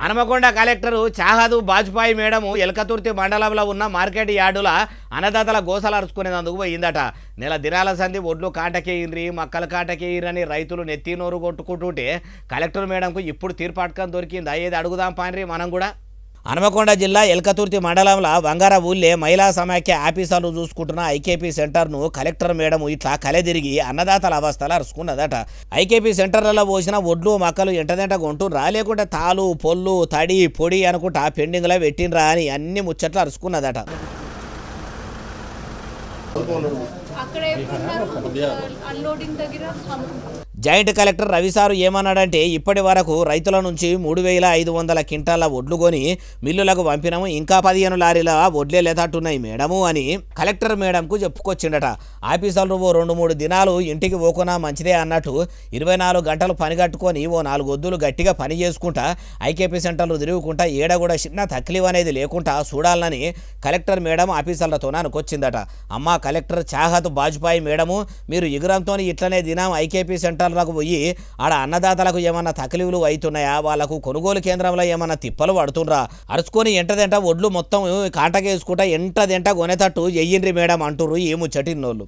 Hanumakonda collector చాహదు Bajpayee madam Elkathurthi మండలంలో ఉన్న market యార్డుల అన్నదాతల గోసలు అరుచుకునేందుకు పోయిందట. నెల దినాల సంధి ఒడ్లు కాటకేయిర్రి మక్కలు కాటకేయిరని రైతులు నెత్తి నోరు కొట్టుకుంటుంటే కలెక్టర్ మేడంకు ఇప్పుడు తీర్పాటకం దొరికింది. ఏది అడుగుదాం పాండ్రి మనం కూడా. హనుమకొండ జిల్లా ఎల్కతుర్తి మండలంలో వంగార ఊళ్ళే మహిళా సమాఖ్య ఆఫీసర్లు చూసుకుంటున్న ఐకేపీ సెంటర్ను కలెక్టర్ మేడం ఇట్లా కలెదిరిగి అన్నదాతల అవస్థలు అరుచుకున్నదట. ఐకేపీ సెంటర్లలో పోసిన ఒడ్లు మక్కలు ఎంటదెంట కొంటుర్రా లేకుంటే తాలు పొల్లు తడి పొడి అనుకుంటా పెండింగ్లో పెట్టినరా అని అన్ని ముచ్చట్లు అరుచుకున్నదట. జాయింట్ కలెక్టర్ రవిసారు ఏమన్నాడంటే ఇప్పటి వరకు రైతుల నుంచి 3,500 క్వింటాల ఒడ్లు కొని మిల్లులకు పంపినాము, ఇంకా 15 లారీల ఒడ్లే లేతట్టున్నాయి మేడము అని కలెక్టర్ మేడంకు చెప్పుకొచ్చిండట. ఆఫీసర్లు 2-3 దినాలు ఇంటికి పోకున్నా మంచిదే అన్నట్టు 24 గంటలు పని కట్టుకొని 4 వద్దులు గట్టిగా పని చేసుకుంటా ఐకేపీ సెంటర్లు తిరుగుకుంటా ఏడ కూడా చిన్న తక్లీఫ్ అనేది లేకుండా చూడాలని కలెక్టర్ మేడం ఆఫీసర్లతో అనుకొచ్చిందట. అమ్మ కలెక్టర్ చాహత్ బాజ్పాయి మేడము, మీరు ఎగురంతో ఇట్లనే దినం ఐకేపీ సెంటర్లకు పోయి ఆడ అన్నదాతలకు ఏమన్నా తక్లీఫ్లు అవుతున్నాయా, వాళ్ళకు కొనుగోలు కేంద్రంలో ఏమన్నా తిప్పలు పడుతుండ్రా, అరుచుకొని ఎంటదెంట ఒడ్లు మొత్తం కాంటకేసుకుంటా ఎంటదెంట కొనేటట్టు చెయ్యిండ్రి మేడం అంటుర్రు ఈ ముచ్చటిన్నోళ్ళు.